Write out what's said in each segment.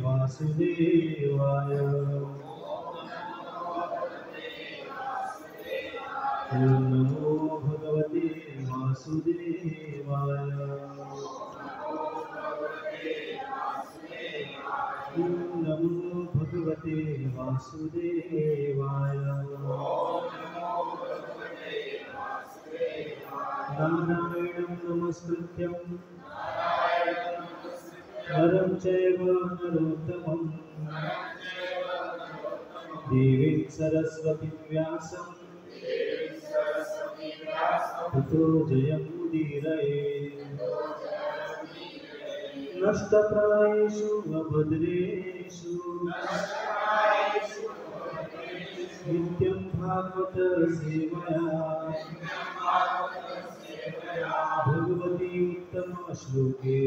वासुदेवाय। ओम नमो भगवते वासुदेवाय। ओम नमो भगवते वासुदेवाय। नारायणं नमस्कृत्यं नरं चैव नरोत्तमं देवीं सरस्वतीं व्यासं ततो जयमुदीरये। नष्टप्रायेषु अभद्रेषु नित्यं भागवत सेवया भगवती उत्तम श्लोके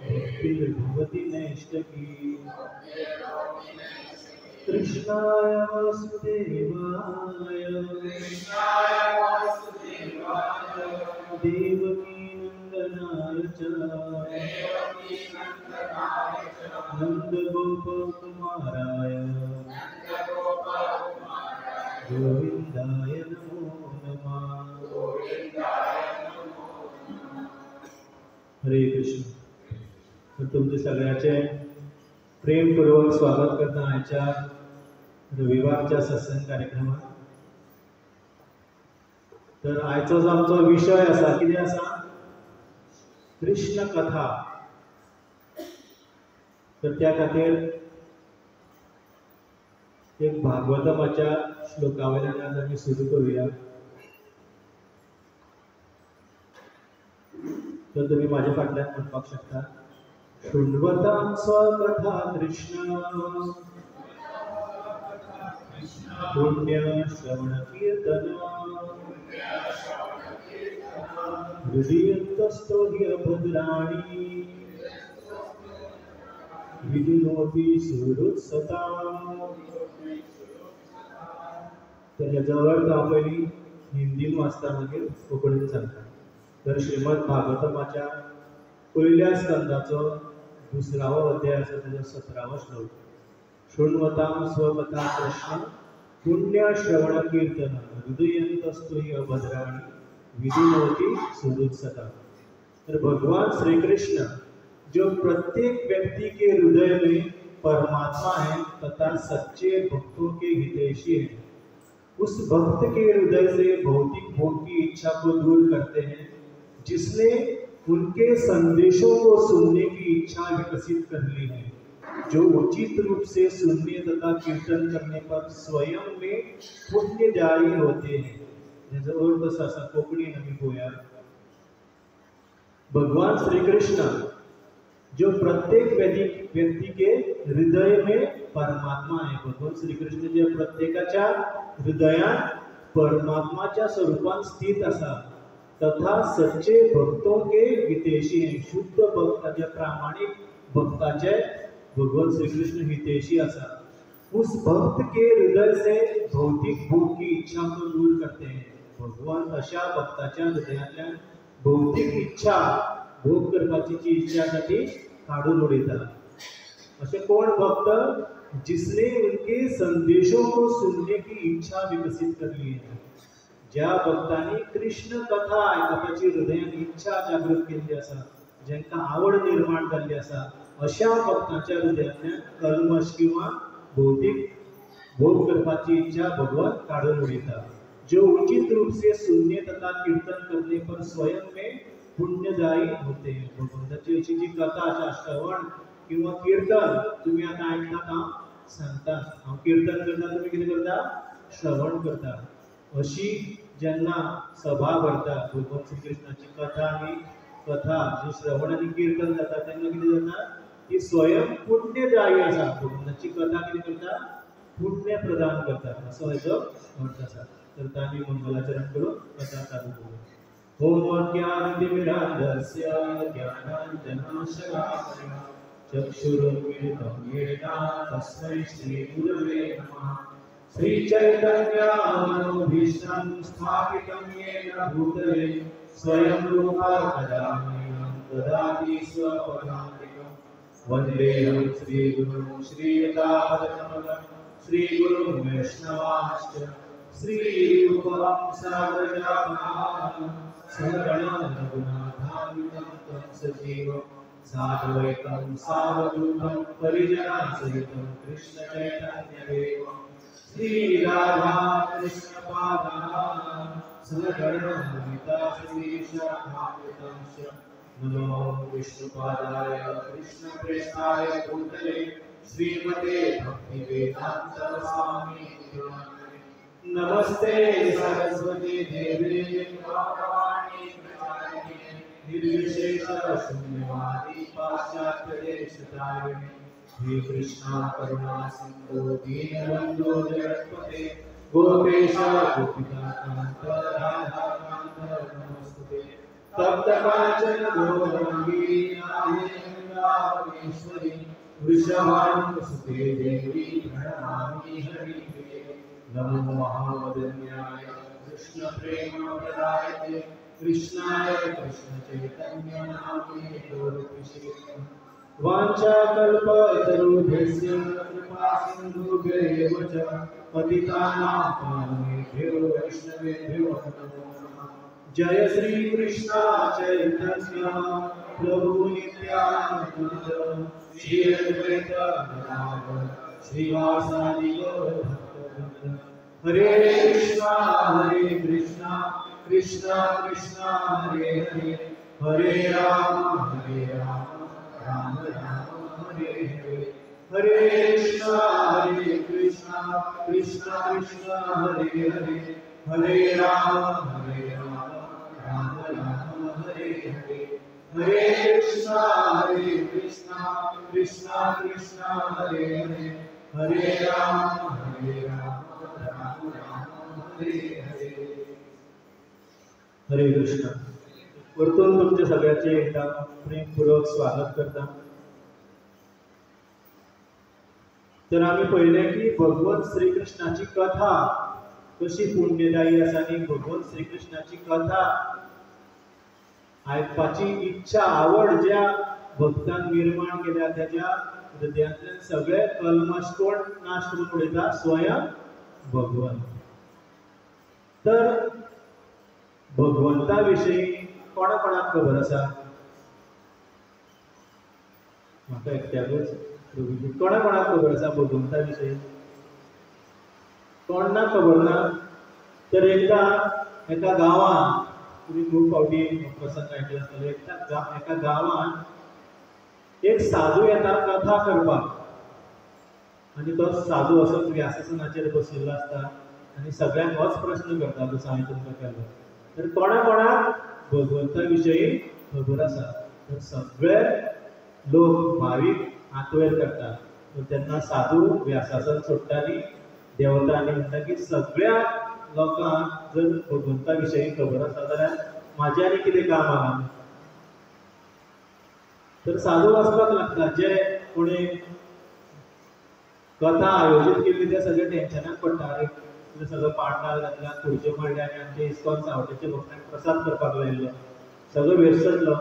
भक्तिर्भवति नैष्टकी। कृष्णाय वासुदेवाय देवकी नंदनाय च नंदगोपकुमाराय गोविंदाय नमो नमः। हरे कृष्ण। तर तुमचे सगळ्याचे प्रेमपूर्वक स्वागत करता आयच्या रविवारच्या सत्संग कार्यक्रमात। तर आयचो जो आमचो विषय आसा कितें आसा? कृष्ण कथा। तर त्या खातीर एक भागवतमाच्या श्लोकावयल्यान आज आमी सुरू करूया। तर तुम्ही माझ्या फाटल्यान म्हणपाक शकता, शृण्वतां स्वकथा कृष्ण पुण्य श्रवण कीर्तन हृदयन्तस्तो हि अभद्राणि विदुनोति सुहृत्सताम्। तर ह्याचो अर्थ हांव पयलीं हिंदीन वाचता मागीर कोंकणीन सांगता। तर श्रीमद भागवतमाच्या पयल्या स्कंदाचो 2वा अध्याय आसा ताचो 17वा श्लोक। शृण्वतां स्वकथा कृष्ण पुण्य श्रवण कीर्तन हृदयन्तस्तो हि अभद्राणि विदुनोति सुहृत्सताम्। तर भगवान श्री कृष्ण जो प्रत्येक व्यक्ति के हृदय में परमात्मा है तथा सच्चे भक्तों के हितैषी है, उस भक्त के हृदय से भौतिक भोग की इच्छा को दूर करते हैं, जिसने उनके संदेशों को सुनने की इच्छा विकसित कर ली है, जो उचित रूप से सुनने तथा कीर्तन करने पर स्वयं में पुण्यदायी होते हैं। जैसे और असा कोंकणीन आमी पळोवया। भगवान श्री कृष्ण जो प्रत्येक व्यक्ति के हृदय में परमात्मा है, भगवान श्री कृष्ण जे प्रत्येकाच्या हृदयात परमात्माच्या स्वरूपात स्थित आसा तथा सच्चे भक्तों के हितैषी है। शुद्ध भक्ताचे प्रामाणिक भक्ताचे भगवान श्री कृष्ण हितैषी आसा। उस भक्त के हृदय से भौतिक भोग की इच्छा को दूर करते हैं। भगवान अशा भक्ताच्या हृदयातल्यान भौतिक इच्छा भोग करपाची जी इच्छा आसा ती काढून उडयता। असे कोण भक्त? जिसने उनके संदेशों को सुनने की इच्छा विकसित कर ली है। ज्या भक्तांनी कृष्ण कथा आयकपाची हृदयात इच्छा जागृत केली आसा, ज्यांका आवड निर्माण जाल्ली आसा, अशा भक्तांच्या हृदयातल्यान कल्मश किंवा भौतिक भोग करपाची इच्छा भगवान काढून उडयता। जो उचित रूप से सुनने तथा कीर्तन करने पर स्वयं में पुण्यदायी होते हैं। भगवंताची अशी जी कथा आसा, श्रवण किंवा कीर्तन तुम्ही आता ऐकतात, हांव सांगता, हांव कीर्तन करता, तुम्ही कितें करता? श्रवण करता। अशी जेन्ना सभा भरता भगवान श्री कृष्णाची कथा आनी कथा जी श्रवण आनी कीर्तन जाता तेन्ना कितें जाता? ती स्वयं पुण्यदायी आसा। भगवंताची कथा कितें करता? पुण्य प्रदान करता, असो हेजो अर्थ आसा। तर आमी मंगलाचरण करून कथा चालू करूया। ओम अज्ञानतिमिरान्धस्य ज्ञानाञ्जनशलाकया चक्षुरुन्मीलितं येन तस्मै श्रीगुरवे नमः। श्रीचैतन्यमनोभीष्टं स्थापितं येन भूतले स्वयं रूपा कदा मह्यं ददाति स्वपदान्तिकं वंदेहं श्रीगुरुं श्रीयुतापदकमलं श्रीगुरुं वैष्णवांश्च श्रीरूपं साग्रजातं सहगणं रघुनाथान्वितं तं सजीवं साद्वैतं सावधूतं परिजनसहितं कृष्णचैतन्यदेवं श्रीराधा कृष्णपादान् सहगणललिता श्रीशाखान्वितंश्च नमो विष्णुपादाय कृष्णप्रेष्ठाय भूतले श्रीमते भक्तिवेदान्त स्वामी नमस्ते सरस्वती देवी गौरवाणी प्रचारिणे निर्विशेष शून्यवादी पाश्चात्य देशतारिणे श्री कृष्ण करुणा सिंधु दीनबंधु जगत्पते गोपेश गोपिकान्त राधा कांत नमस्ते तप्त कांचन गौरंगी नारायणेश्वरी वृषभानुसुते देवी प्रणमामि हरिप्रिये नमो महावदन्याय कृष्ण प्रेम प्रदायते कृष्णाय कृष्ण चैतन्य नामिने गौरविषे वाञ्छाकल्पतरुभ्यस्य कृपा सिन्धुभ्यैव च पतितानां पावनेभ्यो वैष्णवेभ्यो नमो नमः। जय श्री कृष्ण चैतन्य प्रभु नित्यानंद श्री अद्वैत गदाधर श्रीवासादि गौर भक्तवृंद। हरे कृष्णा कृष्णा कृष्णा हरे हरे हरे राम राम राम हरे हरे हरे कृष्णा कृष्णा कृष्णा हरे हरे हरे राम राम राम हरे हरे हरे कृष्णा कृष्णा कृष्णा हरे हरे हरे राम राम राम हरे हरे। हरे कृष्ण। परतून तुमच्या सगळ्याचे एकदा प्रेमपूर्वक स्वागत करता। तर आम्ही पहिले की भगवान श्रीकृष्णाची कथा कशी पुण्यदायी आसा आणि भगवान श्रीकृष्णाची कथा आयकपाची इच्छा आवड ज्या भक्तान निर्माण केल्या त्याच्या हृदयातले सगळे कल्मश कोण नाश करून उडयता स्वयं भगवान। तर भगवंता विषयी कोणा कोणाक खबर आसा? म्हाका एकट्याकूच प्रभूजी कोणा कोणाक खबर आसा भगवंता विषयी? कोणाक खबर ना? तर एकदा एका गांवांत तुम्ही खूप फावटी प्रसंग ऐकला आसतलो एका गांवांत एक साधू येता कथा करपाक आणि तो साधू असोच व्यासनाचेर बशिल्लो आसता आणि सगळ्यांक होच प्रश्न करता जसो हांवें तुमकां केलो। तर कोणा कोणाक भगवंता विशयी खबर आसा? तर सगळे लोक भावीक हात वयर करतात। तर तेन्ना साधू व्यासासन सोडटा आनी देंवता आनी म्हणटा की सगळ्या लोकांक जर भगवंता विशयी खबर आसा जाल्यार म्हाजें आनी कितें काम आहा? तर साधू वचपाक लागता। जे कोणी कथा आयोजीत केल्ली ते सगळे टेन्शनाक पडटा। अरे सगळं पाडणार घातला खुर्च्यो मांडल्या आनी आमचे इस्कॉन सावटेचे भक्तांक प्रसाद करपाक लायिल्लो सगळो वेस्ट जातलो।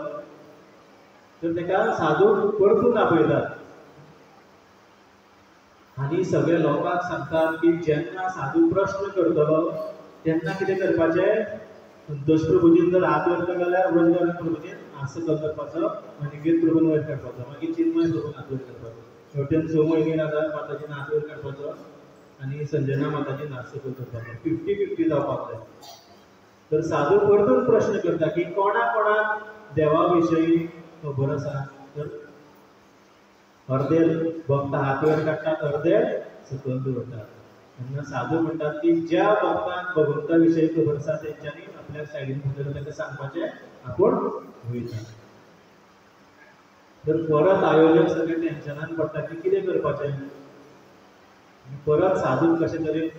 तर तेका साधू परतून आपयतात आनी सगळे लोकांक सांगतात की जेन्ना साधू प्रश्न करतलो तेन्ना कितें करपाचें? संतोष प्रभुजीन जर हात वयर केलो जाल्यार ब्रजगोविंद प्रभुजीन हात सकयल करपाचो, अनिकेत प्रभून वयर काडपाचो, मागीर चिन्मय प्रभून हात वयर करपाचो, शेवटेन सोमयनी राधा माताजीन हात वयर काडपाचो आनी संजना माताजीन हात सकयल करपाचो। 50-50 जावपाक जाय। तर साधू परतून प्रश्न करता की कोणा कोणाक देवा विशयी खबर आसा? तर अर्दे भक्त हात वयर काडटात, अर्दे सकयल दवरतात। तेन्ना साधू म्हणटात की ज्या भक्तांक भगवंता विशयी खबर आसा तेंच्यांनी आपल्या सायडीन म्हणटलें ताका सांगपाचें आपूण वयता। तर परत आयोजक सगळे टेन्शनान पडटा की कितें करपाचें। परत साधू कशें तरी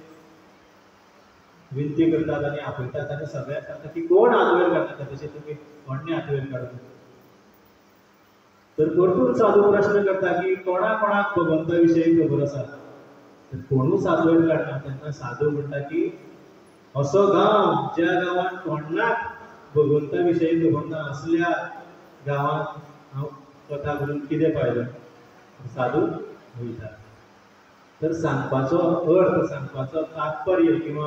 विनंती करतात आनी आपयतात आनी सगळ्यांक सांगता की कोण हात वयर काडटा तशें तुमी कोणें हात वयर काडूं। तर परतून साधू प्रश्न करता की कोणा कोणाक भगवंता विशयी खबर आसा? तर कोणूच हात वयर काडना। तेन्ना साधू म्हणटा की असो गांव ज्या गांवांत कोणाक भगवंता विशयी खबर ना असल्या गांवांत हांव कथा करून कितें फायदो? साधू वयता. तर सांगपाचो अर्थ, सांगपाचो तात्पर्य किंवा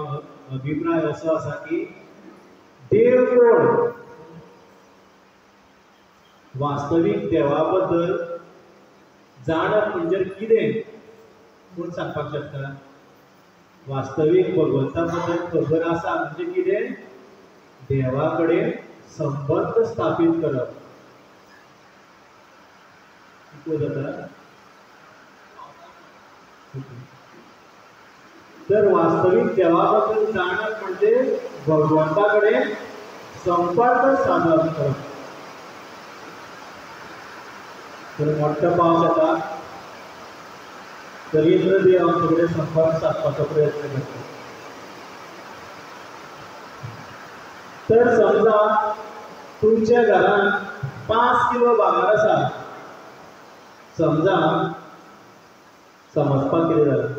अभिप्राय असो आसा की देव कोण, वास्तवीक देवा बद्दल जाणप म्हणजे कितें कोण सांगपाक शकता. वास्तवीक भगवंता बद्दल खबर आसा म्हणजे कितें, देवा कडेन संबंध स्थापीत करप. जाता तर वास्तवीक देवा बद्दल जाणप म्हणजे भगवंता कडेन संपर्क साधन करप. तर मोठो पावस येता तर इंद्र देव आमचे कडेन संपर्क साधपाचो प्रयत्न करता. तर समजा तुमच्या घरान 5 किलो भांगर आसा, समजा समजपाक कितें जालें,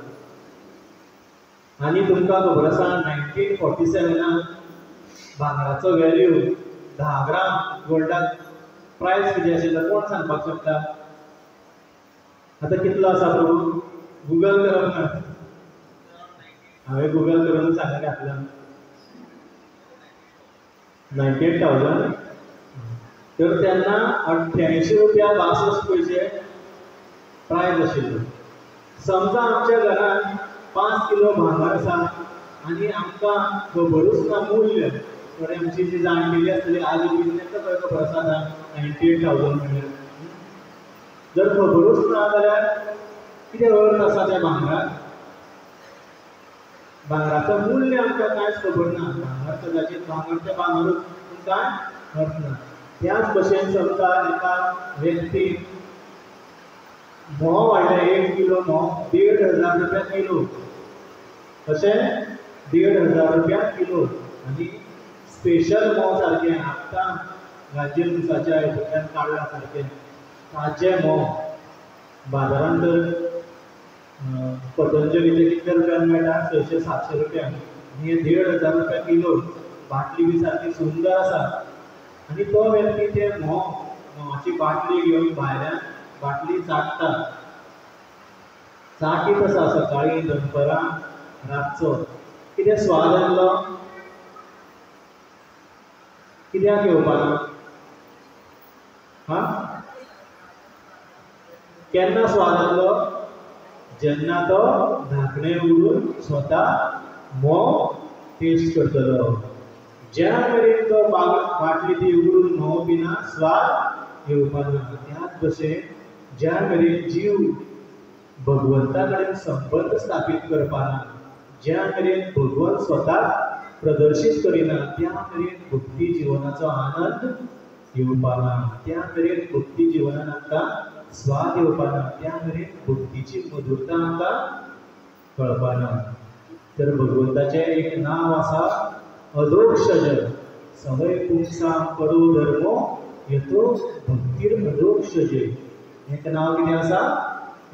आनी तुमकां खबर आसा 1947 भांगराचो वॅल्यू 10 ग्राम गोल्डाक प्रायस कितें आशिल्लो कोण सांगपाक शकता. आतां कितलो आसा तो गुगल करप ना, हांवें गुगल करून सांगून घातला 98,000. तर तेन्ना 88 रुपया 62 पैसे प्रायस आशिल्लो. समजा आमच्या घरान 5 किलो भांगर आसा आनी आमकां खबरूच ना मूल्य, थोडे आमची जी जाणटेली आसतली आज बी तांकां खंय खबर आसा 98,000 म्हणल्यार. जर खबरूच ना जाल्यार कितें अर्थ आसा त्या भांगराक, भांगराचो मूल्य आमकां कांयच खबर ना. भांगर कदाचित भांगर तें भांगरूच पूण कांय अर्थ ना. त्याच भशेन समजा एका व्यक्तीक म्होंव वाडले, 1 किलो म्होंव 1,500 रुपया किलो, अशें 1,500 रुपया किलो. आनी स्पेशल म्होंव सारकें आत्तां राज्य दिसाच्या हितूंतल्यान काडला सारकें ताजें म्होंव बाजारांत तर पतंजलीचे कितल्या रुपयान मेळटा, 600-700 रुपया. आनी हे 1,500 रुपया किलो. बाटली बी सारकी सुंदर आसा. आनी तो व्यक्ती ते म्होवाची बाटली घेवन भायल्यान बाटली चाटता. चाटीत आसा सकाळी दनपरां रातचो. कितें स्वाद आसलो, कित्याक येवपाना हा, केन्ना स्वाद आसलो, जेन्ना तो धाकणें उगडून स्वता म्होंव टेस्ट करतलो. ज्या मेरेन तो बाटली ती उगडून म्होंव पिना स्वाद येवपाना. त्याच भशेन ज्या मेरेन जीव भगवंता कडेन संबंध स्थापीत करपाना, ज्या मेरेन भगवंत स्वताक प्रदर्शीत करिना, त्या मेरेन भक्ती जिवनाचो आनंद येवपाना. त्या मेरेन भक्ती जिवनान आमकां स्वाद येवपाना. त्या मेरेन भक्तीची मधुरता आमकां कळपाना. तर भगवंताचें एक नांव आसा अधोक्षज. सवय पुंसां करो धर्मो येतो भक्तीर अधोक्षज. एक नांव कितें आसा,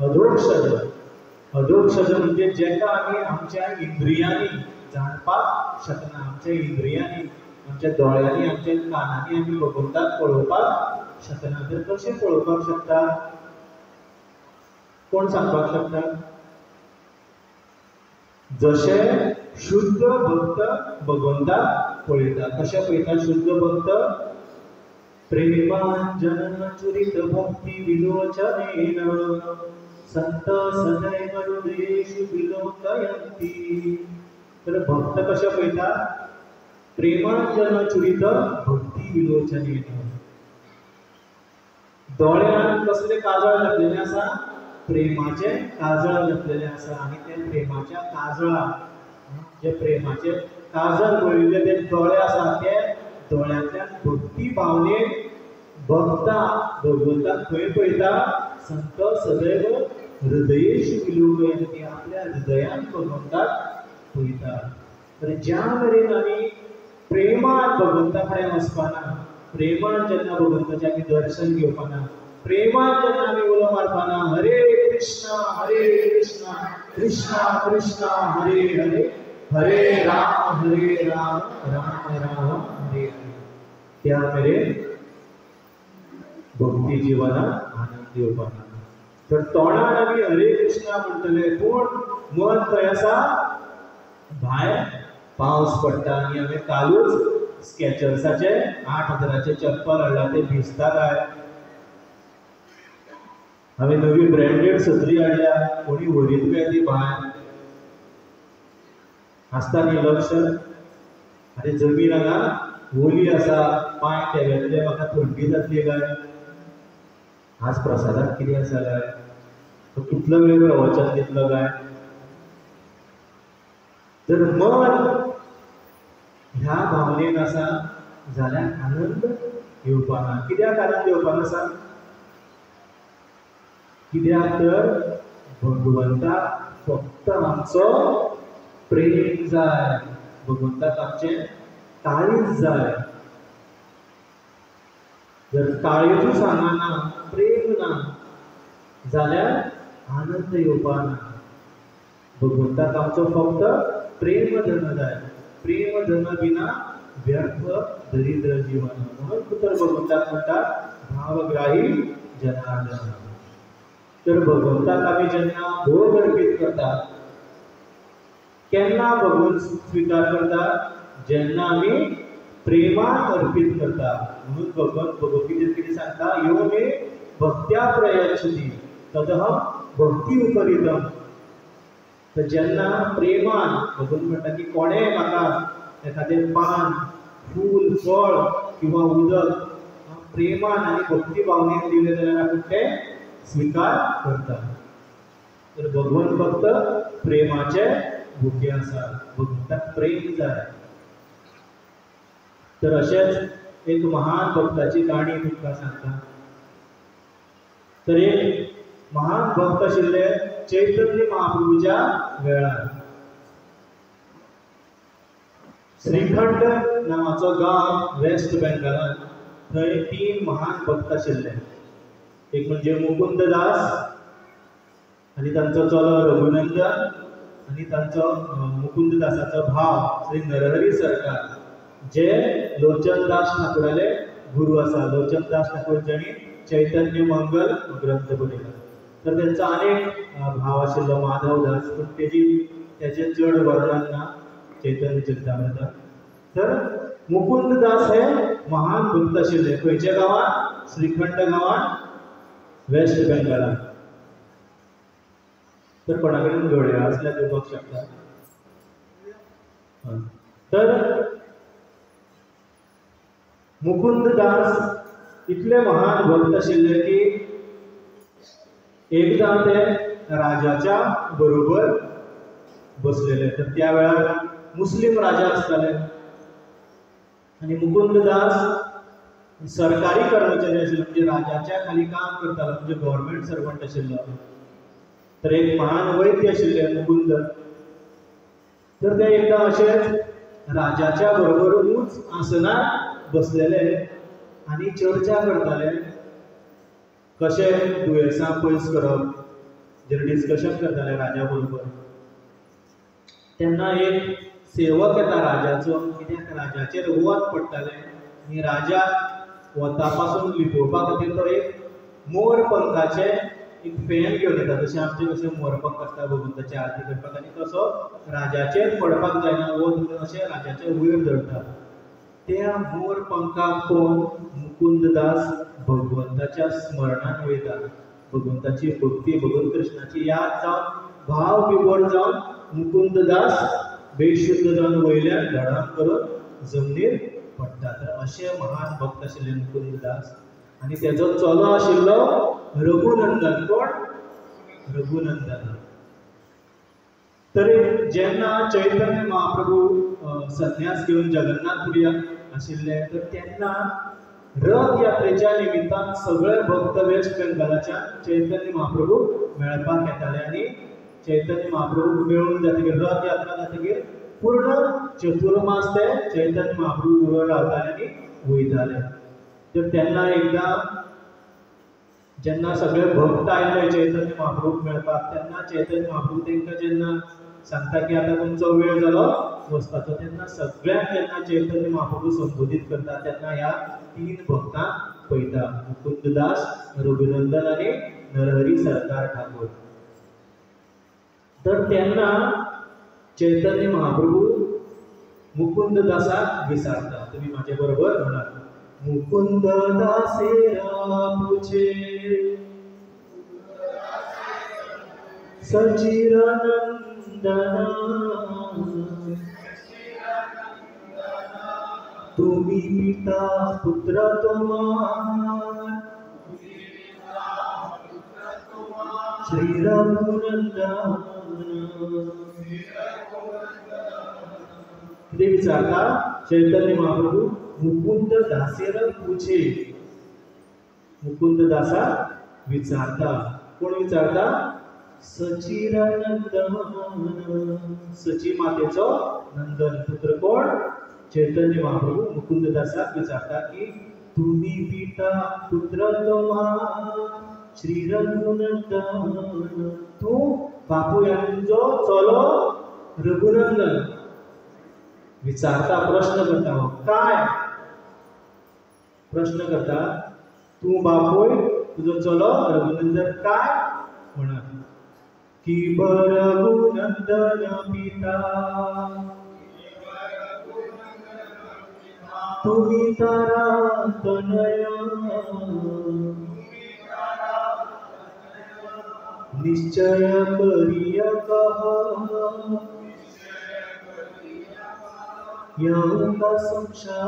अधोक्षज. अधोक्षज म्हणजे जेका आमी आमच्या इंद्रियांनी जाणपाक शकना. आमच्या इंद्रियांनी, आमच्या दोळ्यांनी, आमच्या कानांनी आमी भगवंताक पळोवपाक शकना. तर कशें पळोवपाक शकता, कोण सांगपाक शकता. जशें शुद्ध भक्त भगवंताक पळयता. कशें पळयता शुद्ध भक्त, प्रेमांजन चुरित भक्ती विलोचनेन संत सदैव हृदयेषु विलोकयन्ति. तर भक्त कशें पळयता, प्रेमांजन चुरित भक्ती विलोचनेन. दोळ्यान कसले काजळ घातलेले आसा, प्रेमाचे काजळ घातलेले आसा. आनी त्या प्रेमाच्या काजळाक, जे प्रेमाचे काजळ पळयल्ले ते दोळे आसा, ते दोळ्यांतल्यान भक्ती भावनेन भक्ता भगवंताक खंय पळयता, संत सदैव हृदयेषु विलोकयन्ति. आपल्या हृदयान भगवंताक पळयता. तर ज्या मेरेन आमी प्रेमान भगवंता कडेन वचपाना, प्रेमान जेन्ना भगवंताचें आमी दर्शन घेवपाना, प्रेमान जेन्ना आमी उलो मारपाना, हरे कृष्णा कृष्णा कृष्णा हरे हरे, हरे राम राम राम हरे हरे, त्या मेरेन भक्ती जीवनात आनंद येवपाना. तर तोंडान आमी हरे कृष्णा म्हणटले पूण मन थंय आसा भायर पावस पडटा आनी हांवें कालूच स्केचर्साचे 8,000चे चप्पल हाडला ते भिजता काय हांवें नवी ब्रँडेड सत्री हाडल्या कोणी व्हरीत काय ती भायर आसता न्ही लक्ष आनी जमीन हांगा ओली आसा पांय तेगेतले म्हाका थंडी जातली काय आज प्रसादाक कितें आसा काय तो कितलो वेळ प्रवचन दितलो काय जर मन ह्या भावनेन आसा जाल्यार आनंद येवपाना कित्याक आनंद येवपाना आसा कित्याक तर भगवंताक फक्त आमचो प्रेम जाय भगवंताक आमचे काळीज जाय जर काळीजूच हांगाना प्रेम ना जाल्यार आनंद येवपाना भगवंताक आमचो फक्त प्रेम धन जाय प्रेम धन बिना व्यर्थ दरिद्र जीवन म्हणून तर भगवंताक म्हणटात भावग्राही जनार्दन तर भगवंताक आमी जेन्ना भोग अर्पीत करतात केन्ना भगवंत स्वीकार करतात जेन्ना आमी प्रेमान अर्पीत करता म्हणून भगवंत भगवद्गीतेंत कितें सांगता यो मे भक्त्या प्रयच्छति तदहं भक्ती उपरितम तर जेन्ना प्रेमान भगवंत म्हणटा की कोणेय म्हाका एखादें पान फूल फळ किंवा उदक प्रेमान आनी भक्ती भावनेन दिलें जाल्यार आपूण तें स्वीकार करता तर भगवंत फक्त प्रेमाचे भुके आसा भगवंताक प्रेम जाय तर अशेंच एक महान भक्ताची काणी तुमकां सांगता तर एक महान भक्त आशिल्ले चैतन्य महाप्रभूच्या वेळार श्रीखंड नावाचो गांव वेस्ट बेंगालान थंय 3 महान भक्त आशिल्ले एक म्हणजे मुकुंद दास आनी तांचो चलो रघुनंदन आनी तांचो मुकुंद दासाचो भाव श्री नरहरी सरकार जे लोचनदास ठाकुराले गुरू आसा लोचनदास ठाकूर जाणी चैतन्य मंगल ग्रंथ बरयला तर तेंचो अनेक भाव आशिल्लो माधव दास पूण तेजे चड वर्णन ना चैतन्य चरितामृतात तर मुकुंद दास हे महान भक्त आशिल्ले खंयच्या गांवांत श्रीखंड गांवांत वेस्ट बेंगालात तर कोणा कडेन घडयाळ आसल्यार दिवपाक शकता तर मुकुंद दास इतले महान भक्त आशिल्ले की एकदां ते राजाच्या बरोबर बसलेले तर त्या वेळार मुस्लिम राजा आसताले आनी मुकुंद दास सरकारी कर्मचारी आशिल्लो म्हणजे राजाच्या खाली काम करतालो म्हणजे गव्हर्नमेंट सर्वंट आशिल्लो तर एक महान वैद्य आशिल्ले मुकुंद तर ते एकदां अशेंच राजाच्या बरोबर उंच आसनार बसलेले आनी चर्चा करताले कशें दुयेंसां पयस करप जर डिस्कशन करताले राजा बरोबर तेन्ना एक सेवक येता राजाचो कित्याक राजाचेर वत पडटालें आनी राजा वता पासून लिपोवपा खातीर तो एक मोर पंखाचे एक फॅन घेवन येता जशें आमचे कशें मोरपंख आसता भगवंताची आरती करपाक आनी तसो राजाचेर पडपाक जायना वत म्हणून अशें राजाचे वयर धरता त्या मोर पंखाक पळोवन मुकुंद दास भगवंताच्या स्मरणान वयता भगवंताची भक्ती भगवंत कृष्णाची याद जावन भाव विभोर जावन मुकुंद दास बेशुद्ध जावन वयल्यान धडाम करून जमनीर पडटा तर अशें महान भक्त आशिल्ले मुकुंद दास आनी तेजो चलो आशिल्लो रघुनंदन कोण रघुनंदन तर जेन्ना चैतन्य महाप्रभू संन्यास घेवन जगन्नाथपुरी आशिल्ले तर तेन्ना रथ यात्रेच्या निमित्तान सगळे भक्त वेस्ट बेंगालाच्या चैतन्य महाप्रभू मेळपाक येताले आनी चैतन्य महाप्रभू मेळून जातकीर रथ यात्रा जातकीर पूर्ण चतुर्मास ते चैतन्य महाप्रभू बरोबर रावताले आनी वयताले तर तेन्ना एकदां जेन्ना सगळे भक्त आयले चैतन्य महाप्रभूक मेळपाक तेन्ना चैतन्य महाप्रभू तांकां जेन्ना सांगता की आतां तुमचो वेळ जालो वचपाचो तेन्ना सगळ्यांक जेन्ना चैतन्य महाप्रभू संबोधीत करता तेन्ना ह्या 3 भक्तांक पळयता मुकुंद दास रघुनंदन आनी नरहरी सरकार ठाकूर. तर त्यांना चैतन्य महाप्रभू मुकुंद दासाक विचारता. तुम्ही माझ्या बरोबर म्हणा, मुकुंद दासेरा पूछे सचिरानंदना तुम्ही पिता पुत्र तुम्हार श्री रघुनंदन. किती विचारता चैतन्य महाप्रभू मुकुंद दासेर पूछे. मुकुंद दासा विचारता. कोण विचारता? सचिरानंदन. सची मातेचो नंदन पुत्र कोण? चैतन्य महाप्रभू मुकुंद दासाक विचारता की तुम्ही पिता पुत्र तुम्हा श्री रघुनंदन. तू बापू यांचो चलो रघुनंदन. विचारता, प्रश्न करता. काय प्रश्न करता? तू बापूय तुझो चलो रघुनंदन काय म्हणा की रघुनंदन पिता तुम्ही तारा तनय निश्चय करिय कहा यांका संशय.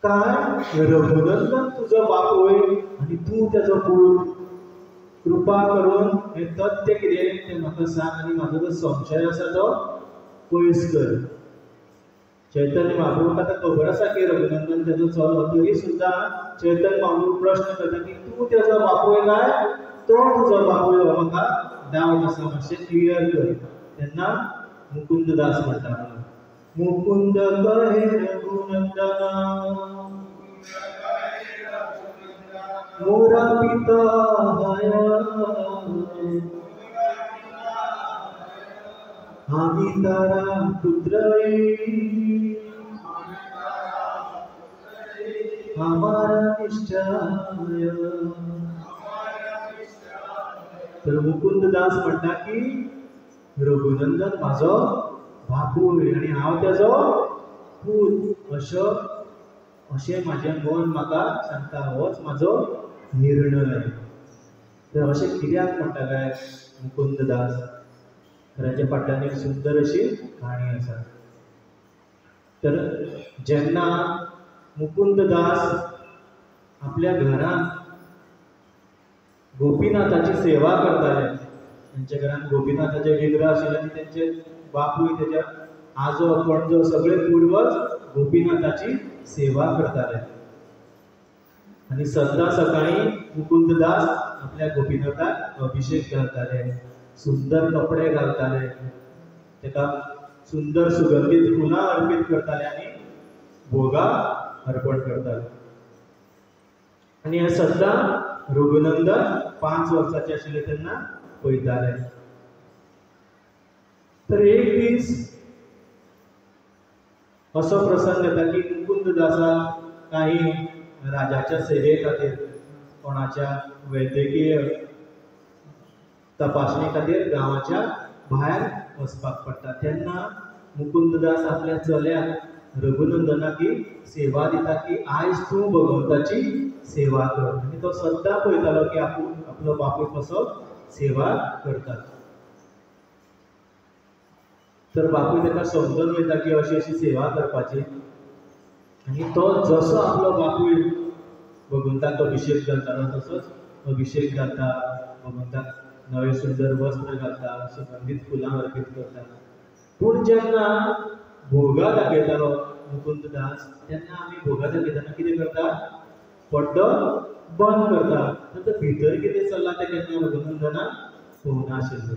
काय रघुनंदन तुझा बाप होय आणि तू त्याचा पूत. कृपा करून हे तथ्य कितें तें म्हाका सांग आनी म्हाजो जो संशय आसा तो पयस कर. चैतन्य महाप्रभूक आतां खबर आसा की रघुनंदन तेजो चलो, तरी सुद्दां चैतन्य महाप्रभू प्रश्न करता की तू तेजो बापूय काय तो तुजो बापूय हो म्हाका डावट आसा, मातशें क्लियर कर. तेन्ना मुकुंद दास म्हणटा, मुकुंद कहे रघुनंदना मोरा पिता हया आम्ही तारा पुत्र हमारा निश्चय. तर मुकुंद दास म्हणटा की रघुनंदन माझो बापूय आणि हांव तेजो पूत. अशें म्हाजें मन म्हाका सांगता, होच म्हाजो निर्णय. तर अशें कित्याक म्हणटा काय मुकुंद दास? ताच्या फाटल्यान एक सुंदर अशी काणी आसा. तर जेन्ना मुकुंद दास आपल्या घरांत गोपीनाथाची सेवा करताले, त्यांच्या घरांत गोपीनाथाचे विग्रह आशिल्ले आनी त्यांचे बापूय तेच्या आजो पणजो सगळे पूर्वज गोपीनाथाची सेवा करताले. आणि सद्दां सकाळी मुकुंद दास आपल्या गोपीनाथाक अभिषेक घालताले, सुंदर कपडे घालताले, तेका सुंदर सुगंधीत फुलां अर्पीत करताले आनी भोगां अर्पण करताले. आनी हे सद्दां रघुनंदन 5 वर्साचे आशिल्ले तेन्ना पळयताले. तर एक दीस असो प्रसंग येता की मुकुंद दासा काही राजाच्या सेवे खातीर कोणाच्या वैद्यकीय तपासणी खातीर गांवाच्या भायर वचपाक पडटा. तेन्ना मुकुंद दास आपल्या चल्याक रघुनंदनाक सेवा दिता की आयज तूं भगवंताची सेवा कर. आनी तो सद्दां पळयतालो की आपलो बापूय कसो सेवा करता. तर बापूय ताका समजून वयता की अशी अशी सेवा करपाची. आनी तो जसो आपलो बापूय भगवंताक अभिषेक घालतालो तसोच अभिषेक घालता, भगवंताक नवे सुंदर वस्त्र घालता, सुगंधीत फुलां अर्पीत करता. पूण जेन्ना भोगा दाखयतालो मुकुंद दास, तेन्ना आमी भोगा दाखयतना कितें करता? पड्डो बंद करता. ताका भितर कितें चल्लां तें केन्ना रघुनंदनाक पळोवनाशिल्लो.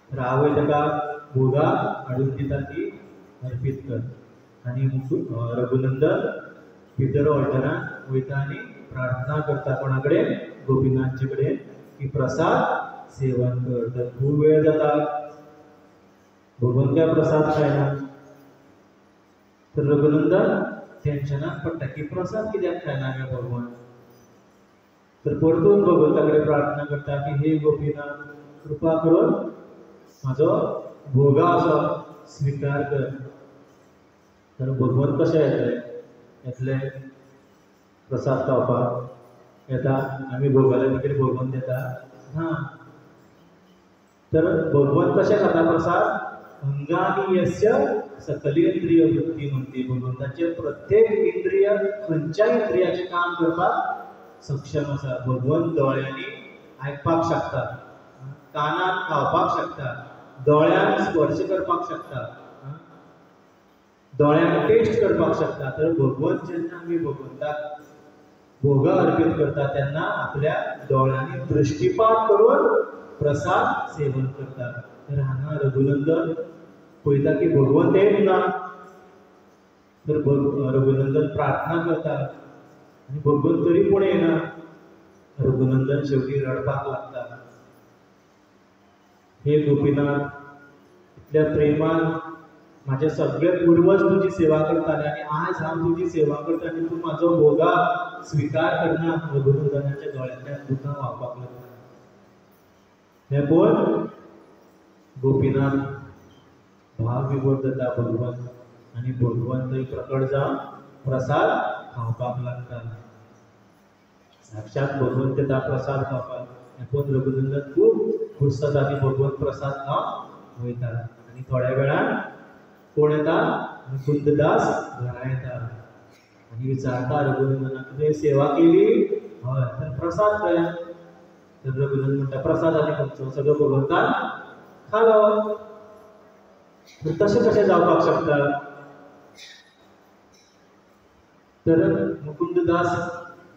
तर आवय ताका भोगा हाडून दिता की अर्पीत कर. आनी रघुनंदन भितर ऑल्टरान वयता आनी प्रार्थना करता कोणा कडेन? गोपीनाथचे कडेन की प्रसाद सेवन कर. तर खूब वेळ जाता, भगवंत काय प्रसाद खायना. तर रघुनंदन टेन्शनाक पडटा की प्रसाद कित्याक खायना गे भगवान. तर परतून भगवंताकडे प्रार्थना करता की हे गोपीनाथ कृपा करून म्हाजो भोगा असो स्वीकार कर. तर भगवंत कशे येतले प्रसाद खावपाक येता. आमी भोगाले तिकडे भगवंत येता ना. तर भगवंत कशे खाता प्रसाद. अंगानी यस्य सकलेंद्रिय वृत्ती म्हणते. भगवंताचे प्रत्येक इंद्रिय खंयच्याय इंद्रियाचे काम करपाक सक्षम आसा. भगवंत दोळ्यांनी आयकपाक शकता, कानान खावपाक शकता, दोळ्यान स्पर्श करपाक शकता, दोळ्यान टेस्ट करपाक शकता. तर भगवंत जेन्ना आमी भगवंताक भोग अर्पीत करता तेन्ना आपल्या दोळ्यांनी दृष्टिपात करून प्रसाद सेवन करता. तर हांगा रघुनंदन पळयता की भगवंत येत ना. तर रघुनंदन प्रार्थना करता आनी भगवंत तरी पूण येना. रघुनंदन शेवटी रडपाक लागता. हे गोपीनाथ इतल्या प्रेमान माझे सगळे पूर्वज तुझी सेवा करताले आनी आज हांव तुझी सेवा करता आनी तूं म्हाजो भोगा स्वीकार करना. रघुनंदनाच्या दोळ्यांतल्यान दुकां व्हांवपाक लागता. हे पळोवन गोपीनाथ भाव विभोर जाता भगवंत. आनी भगवंत थंय प्रकट जावन प्रसाद खावपाक लागता. साक्षात भगवंत येता प्रसाद खावपाक. हे पळोवन रघुनंदन खूब खुश जाता आनी भगवंत प्रसाद खावन वयता. आनी थोड्या वेळान कोण येता. मुकुंददास घरा येता आनी विचारता रघुनंदनाक तुवें सेवा केली. हय. तर प्रसाद खंय. तर रघुनंदन म्हणटा प्रसाद आनी खंयचो सगळो भगवंतान खालो. तर तशें कशें जावपाक शकता. तर मुकुंददास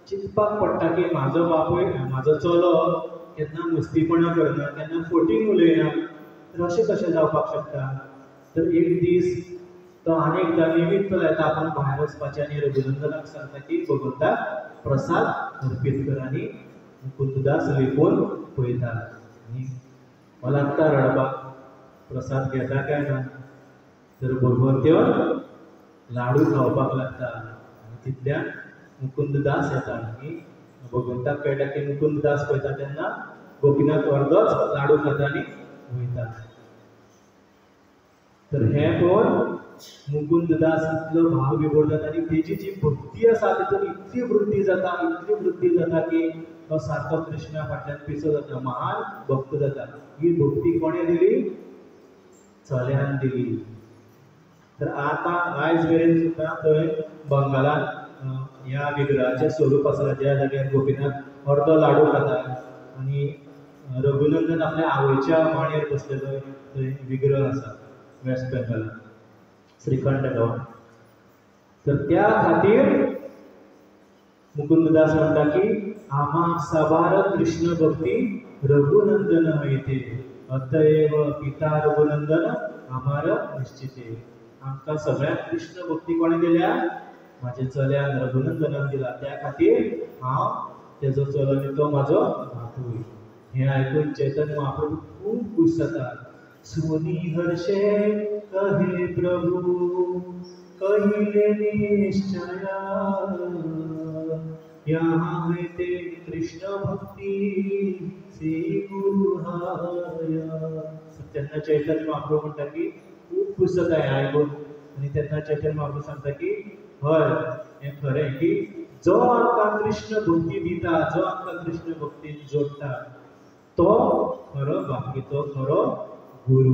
चिंतपाक पडटा की म्हाजो बापूय म्हाजो चलो केन्ना मस्तीपणां करना, केन्ना फटींग उलयना. तर अशें कशें जावपाक शकता. तर एक दीस तो आनी एकदां निमित्त लायता आपूण भायर वचपाचें आनी रघुनंदनाक सांगता की भगवंताक प्रसाद अर्पीत कर. आनी मुकुंददास लिपोवन पळयता आनी हो लागता रडपाक. प्रसाद घेता काय ना. तर भगवंत येवन लाडू खावपाक लागता. आनी तितल्यान मुकुंददास येता आनी भगवंताक कळटा की मुकुंददास पळयता तेन्ना गोपीनाथ अर्दोच लाडू खाता आनी वयता. तर हें पळोवन मुकुंददास इतलो भाव विभोर जाता आनी तेजी जी भक्ती आसा तितून इतली वृद्धी जाता की तो सारको कृष्णा फाटल्यान पिसो जाता. महान भक्त जाता. ही भक्ती कोणें दिली. चल्यान दिली. तर आतां आयज मेरेन सुद्दां थंय बंगालान ह्या विग्रहाचें स्वरूप आसा ज्या जाग्यार गोपीनाथ अर्दो लाडू खाता आनी रघुनंदन आपल्या आवयच्या मांडयेर बसलेलो थंय विग्रह आसा वेस्ट बेंगालान श्रीखंड गांवांत. तर त्या खातीर मुकुंददास म्हणटा की आम्हा साबार कृष्ण भक्ती रघुनंदन वयते. अतएव पिता रघुनंदन आमार निश्चिते. आमकां सगळ्यांक कृष्ण भक्ती कोणें दिल्या. म्हाज्या चल्यान रघुनंदनान दिला. त्या खातीर हांव तेजो चलो आनी तो म्हाजो बापूय. हें आयकून चैतन्य महाप्रभू खूब खूश जाता. सुनी हर्षे कहे प्रभु कहिले निश्चया यहाँ होते कृष्ण भक्ती श्री गुरुहाया. तेन्ना चैतन्य महाप्रभू म्हणटा की खूब खूश जाता हें आयकून. आनी तेन्ना चैतन्य महाप्रभू सांगता की हय हें खरें की जो आमकां कृष्ण भक्ती दिता, जो आमकां कृष्ण भक्तीन जोडटा तो खरो बाकी, तो खरो गुरु.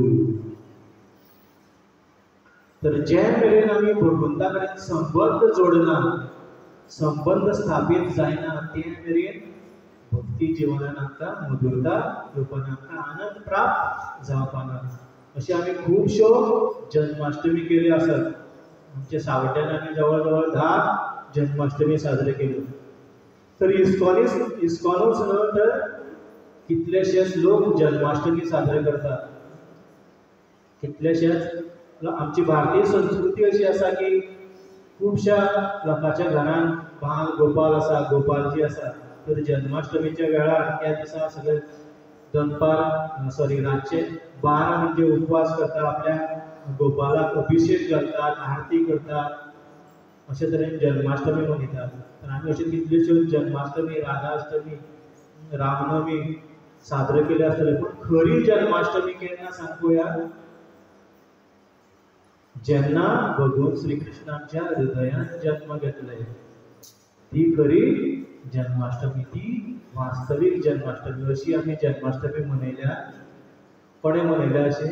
तर जे मेरेन आमी भगवंता कडेन संबंध जोडना, संबंध स्थापीत जायना ते मेरेन भक्ती जिवनान आमकां मधुरता येवपाना, आमकां आनंद प्राप्त जावपाना. अशें आमी खुबश्यो जन्माष्टमी केल्यो आसात. आमच्या सावड्ड्यान आमी जवळ जवळ 10 जन्माष्टमी साजरे केल्यो. तर इस्कॉनूच न्हू तर कितलेशेच लोक जन्माष्टमी साजरे करतात. कितलेशेच आमची भारतीय संस्कृती अशी आसा की खुबश्या लोकांच्या घरान बाल गोपाल आसा, गोपालजी आसा. तर जन्माष्टमीच्या वेळार त्या दिसा सगळे रातचे 12 म्हणजे उपवास करता, आपल्या गोपालाक अभिषेक करतात, आरती करतात. अशे तरेन जन्माष्टमी मनयतात. तर आमी अश्यो कितल्योश्यो जन्माष्टमी, राधाअष्टमी, रामनवमी साजरे केले आसतले, पूण खरी जन्माष्टमी केन्ना सांग पळोवया. जेन्ना भगवान श्रीकृष्णाच्या हृदयात जन्म घेतले, ती खरी जन्माष्टमी, ती वास्तवीक जन्माष्टमी. अशी आमी जन्माष्टमी मनयल्या. कोणे मनयल्या अशी?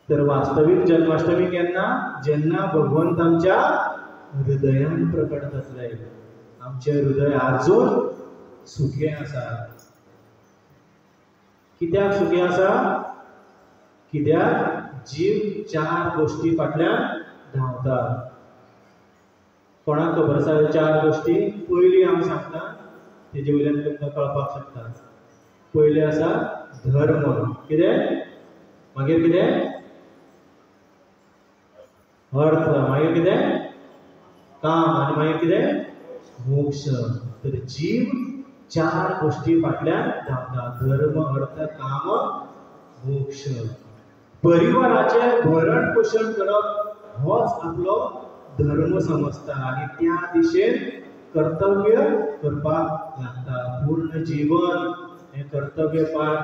तर वास्तवीक जन्माष्टमी केन्ना? जेन्ना भगवंत आमच्या हृदयान प्रकट जातले. आमचे हृदय आजून सुखें आसा. कित्याक सुखें आसा? कित्याक जीव 4 गोष्टी फाटल्यान धांवता. कोणाक खबर आसा 4 गोष्टी? पयली हांव सांगता, तेजे वयल्यान तुमकां कळपाक शकता. पयले आसा धर्म. कितें? मागीर कितें? अर्थ. मागीर कितें? काम. आनी मागीर कितें? मोक्ष. तर जीव 4 गोष्टी फाटल्यान धांवता. धर्म, अर्थ, काम, मोक्ष. परिवाराचे भरण पोषण करप होच आपलो धर्म समजता आनी त्या दिशेन कर्तव्य करपाक लागता. पूर्ण जीवन हे कर्तव्य पार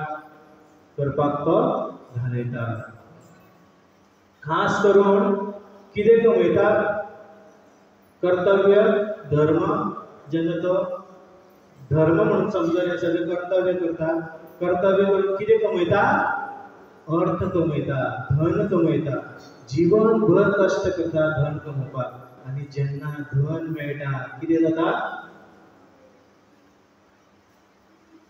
करपाक तो घालयता. खास करून कितें कमयता? कर्तव्य, धर्म. जेन्ना तो धर्म म्हणून समजून सगळें कर्तव्य करता, कर्तव्य करून कितें कमयता? अर्थ कमयता, धन कमयता. जीवनभर कष्ट करता धन कमोवपाक. आनी जेन्ना धन मेळटा कितें जाता?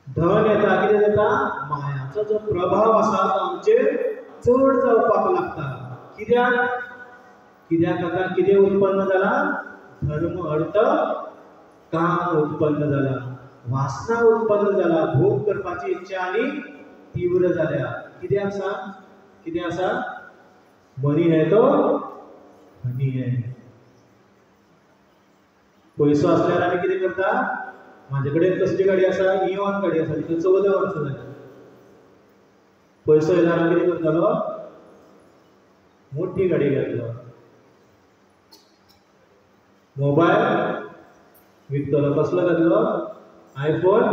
धन येता, कितें जाता? मायाचो जो प्रभाव आसा तो आमचेर चड जावपाक लागता. कित्याक? कित्याक आतां कितें उत्पन्न जाला? धर्म, अर्थ, काम उत्पन्न जाला. वासना उत्पन्न जाला. भोग करपाची इच्छा आनी तीव्र जाल्या. कितें आसा? कितें आसा? मनी है तो हनी है. पयसो आसल्यार आमी कितें करता? म्हाजे कडेन कसली गाडी आसा? इओन गाडी आसा. तितून 14 वर्सां जाली. पयसो येयल्यार हांव कितें करतलो? मोठी गाडी घेतलो. मोबायल विकतलो. कसलो घेतलो? iPhone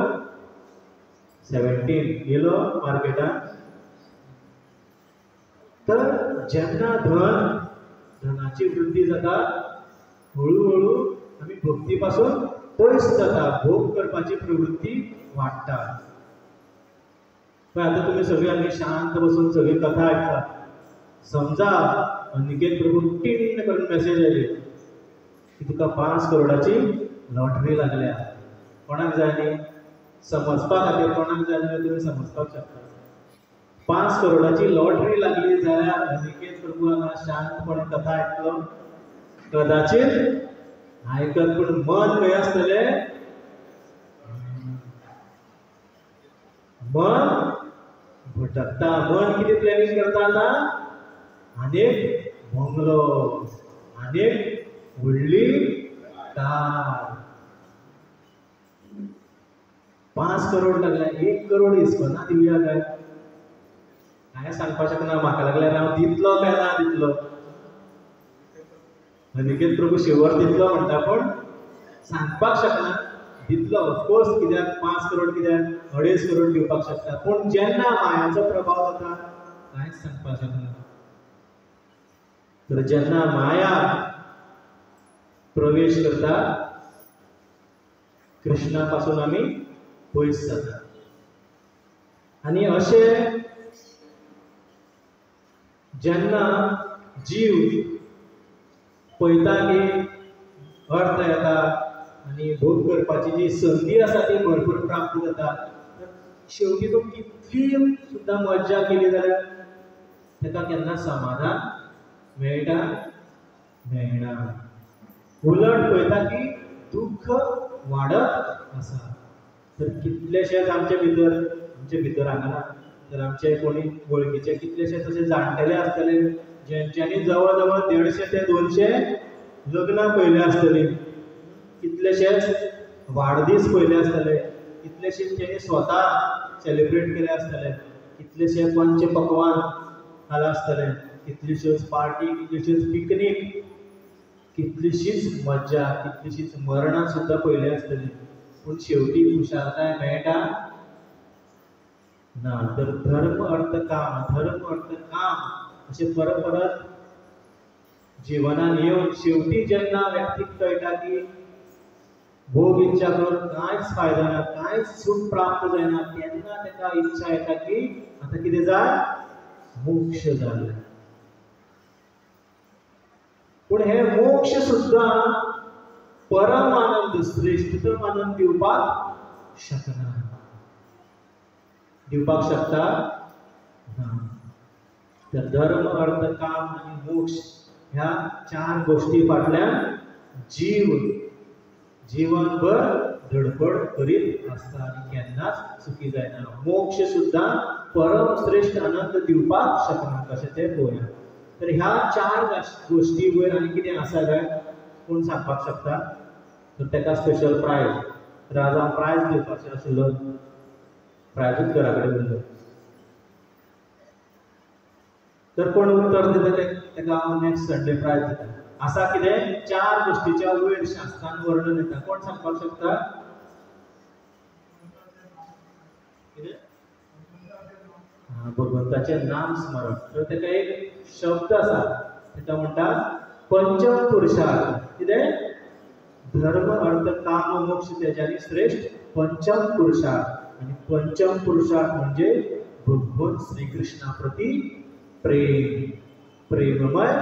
17 येलो मार्केटान. तर जेन्ना धनाची वृद्धी जाता, हळूहळू आमी भक्ती पासून पयस जाता. भोग करपाची प्रवृत्ती वाडटा. पण आता तुम्ही सगळे आमी शांत बसून सगळी कथा आयकतात. समजा अनिकेत प्रभू टिन करून मेसेज आयली की तुका 5 करोडाची लॉटरी लागल्या. कोणाक जाय न्ही? समजपा खातीर कोणाक जाय जाल्यार तुमी समजपाक शकता. 5 करोडाची लॉटरी लागली जाल्यार अनिकेत प्रभू हांगा शांतपणे कथा आयकलो. कदाचित आयकत पूण मन खंय आसतले? मन भटकता. मन कितें प्लॅनिंग करता आता? आनीक बंगलो, आनीक व्हडली कार. 5 करोड लागल्या. 1 करोड हिसपना दिवया काय? हांवें सांगपाक शकना. म्हाका लागल्यार हांव दितलो काय ना दितलो. अनिकेत प्रभू शेवर दितलो म्हणटा पण सांगपाक शकना. दितलो ऑफकोर्स. कित्याक 5 करोड कित्याक 2.5 करोड दिवपाक शकता. पूण जेन्ना मायाचो प्रभाव जाता कांयच सांगपाक शकना. तर जेन्ना माया प्रवेश करता कृष्णा पासून आमी पयस जाता. आनी अशें जेन्ना जीव पळयता की अर्थ येता आनी भोग करपाची जी संदी आसा ती भरपूर प्राप्त जाता, तर शेवटी तो कितली सुद्दां मज्जा केली जाल्यार ताका केन्ना समाधान मेळटा? मेळना. उलट पळयता की दुख्ख वाडत आसा. तर कितलेशेच आमचे भितर हांगा तर आमचे कोणी वळखीचे कितलेशेच अशे जाणटेले आसतले जेंच्यांनी जवळ जवळ 150 ते 200 लग्नां पयले आसतली. कितलेशेच वाडदीस पयले आसतले. कितलेशेच तेणी स्वता सेलिब्रेट केले आसतले. कितलेशे पंच पक्वान खाला आसतले. कितल्योश्योच पार्टी, कितल्योश्योच पिकनीक कितलीशीच मज्जा कितलीशीच मरणां सुद्दां पयली आसतली, पूण शेवटी खुशालकाय मेळटा ना. तर धर्म अर्थ काम असे परत परत जीवनान येवन शेवटी जेन्ना व्यक्तीक कळटा की भोग इच्छा करून कांयच फायदो ना, कांयच सूख प्राप्त जायना, तेन्ना ताका इच्छा येता की आता कितें जाय, मोक्ष जाय. पूण हे मोक्ष सुद्दां परम आनंद श्रेष्ठतम आनंद दिवपाक शकना. दिवपाक शकता ना. तर धर्म अर्थ काम आणि मोक्ष ह्या 4 गोष्टी फाटल्यान जीवनभर धडपड करीत असता आणि केन्नाच सुखी जायना. मोक्ष सुद्धा परम श्रेष्ठ आनंद दिवपाक शकना. कशें ते पळोवया. तर ह्या 4 गोष्टी वयर आनी कितें आसा काय कोण सांगपाक शकता? तर ताका स्पेशल प्रायज. तर आज हांव प्रायज दिवपाचो आशिल्लो, प्रायजूच घरा कडेन उरलो. तर कोण उत्तर दिता ताका हांव नेक्स्ट संडे प्रायज दिता. असा कितें 4 गोष्टीच्या वयर शास्त्रान वर्णन येता. कोण सांगपाक शकता? भगवंताचे नाम स्मरण. तर ताका एक शब्द आसा, ताका म्हणटात पंचम पुरुषार्थ. कितें? धर्म अर्थ काम मोक्ष तेच्यानी श्रेष्ठ पंचम पुरुषार्थ. आणि पंचम पुरुषार्थ म्हणजे भगवान श्री कृष्णा प्रती प्रेम, प्रेममय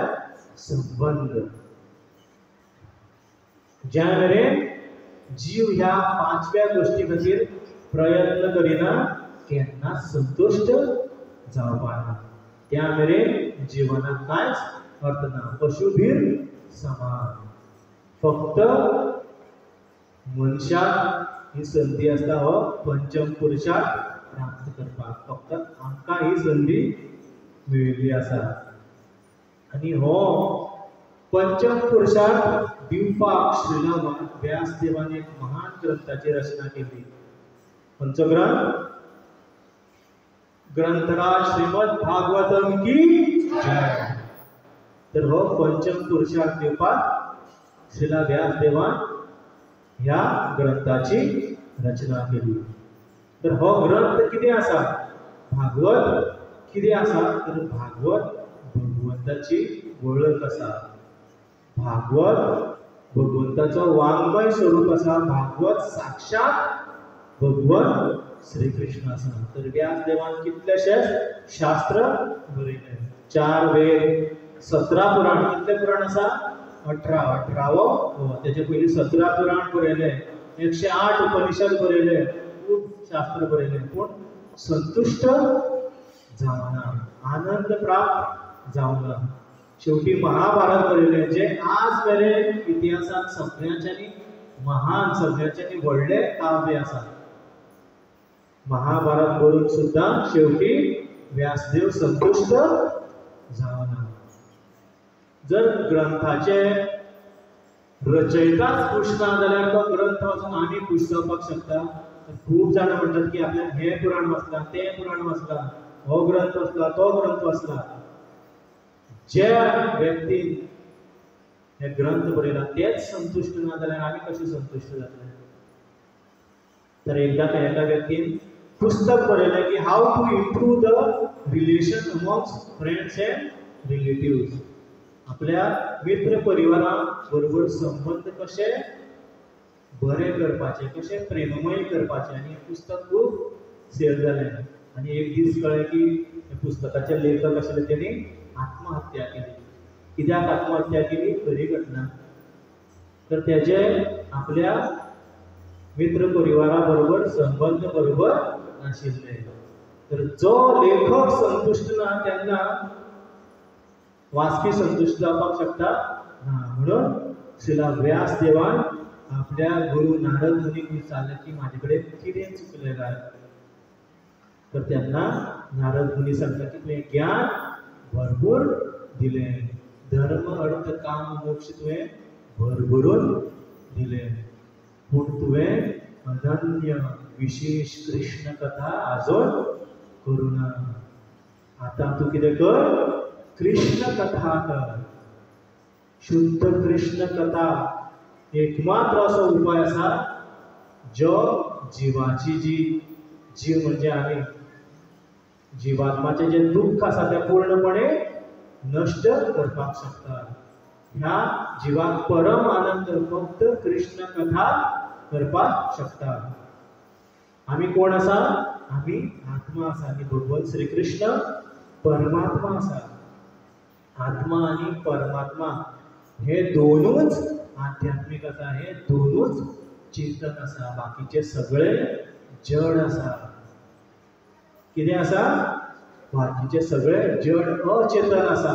संबंध. ज्या मेरेन जीव ह्या 5व्या गोष्टी खातीर प्रयत्न करिना केन्नाच संतुष्ट जावपाना, त्या मेरेन जिवनाक कांयच अर्थ ना. पशुभीर समान. फक्त मनशाक ही संधी आसता हो पंचम पुरुषार्थ प्राप्त करपाक. फक्त आमकां ही संधी मेळिल्ली आसा. आणि हो पंचम पुरुषार्थ दिवपाक श्रीला व्यासदेवान एक महान ग्रंथाची रचना केली. खंयचो ग्रंथराज श्रीमद भागवतम की जय. तर हो पंचम पुरुषार्थ दिवपाक श्रीला व्यासदेवान ह्या ग्रंथाची रचना केली. तर हो ग्रंथ कितें आसा? भागवत कितें आसा? तर भागवत भगवंताची वळख आसा. भागवत भगवंताचो वाङ्मय स्वरूप आसा. भागवत साक्षात भगवान श्री कृष्ण आसा. तर व्यासदेवान कितलेशेच शास्त्र बरयले. 4 वेद, 17 पुराण. कितले पुराण आसा? 18वो. तेजे पयलीं 17 पुराण बरयले, 108 उपनिषद बरयले, खूब शास्त्र बरयले. पूण संतुष्ट जावना, आनंद प्राप्त जावना. शेवटी महाभारत बरयले, जे आज मेरेन इतिहासात सगळ्यांच्यानी महान, सगळ्यांच्यानी व्हडले काव्य आसा. महाभारत बरोवन सुद्धा शेवटी व्यासदेव संतुष्ट जावना. जर ग्रंथाचे रचयिताच खुश ना जाल्यार तो ग्रंथ वाचून आमी खुश जावपाक शकता? खूब जाणां म्हणटात की आपल्याक हे पुराण वाचला, ते पुराण वाचला, हो ग्रंथ वाचला, तो ग्रंथ वाचला. ज्या व्यक्तीन हे ग्रंथ बरयला तेच संतुष्ट ना जाल्यार आमी कशे संतुष्ट जातले? तर एकदा एका व्यक्तीन पुस्तक बरयलें की how to improve the relation amongst friends and relatives. आपल्या मित्र परिवारा बरोबर संबंध कशे बरे करपाचे, कशे प्रेममय करपाचे. आणि हे पुस्तक खूब सेल जालें. आणि एक दीस कळ्ळें की हे पुस्तकाचे लेखक आशिल्ले तेणी आत्महत्या केली. कित्याक आत्महत्या केली? खरी घटना. तर तेजे आपल्या मित्र परिवारा बरोबर संबंध बरोबर नाशिल्ले. तर जो लेखक संतुष्ट ना तेन्ना वाचपी संतुष्ट जावपाक शकता ना. म्हणून श्रीला व्यासदेवान आपल्या गुरु नारद मुनीक विचारलें की म्हाजे कडेन कितें चुकलें काय? तर तेन्ना नारद मुनी सांगता की तुवें ज्ञान भरपूर दिलें, धर्म अर्थ काम मोक्ष तुवें भरभरून दिलें, पूण तुवें अनन्य विशेष कृष्ण कथा आजून करुना. आता तूं कितें कर? कृष्ण कथा कर. शुद्ध कृष्ण कथा एकमात्र असो उपाय असा जो जीवाची जीव म्हणजे आम्ही जीवात्माचे जे दुःख असा ते पूर्णपणे नष्ट करपाक शकता। ह्या जीवाक परम आनंद फक्त कृष्ण कथा करपाक शकता। आम्ही कोण असा? आम्ही आत्मा असा आणि भगवान श्री कृष्ण परमात्मा असा। आत्मा आणि परमात्मा हे दोनच आध्यात्मिक असा, हे दोनच चेतन असा, बाकीचे सगळे जड असा। किती असा? बाकीचे सगळे जड अचेतन असा।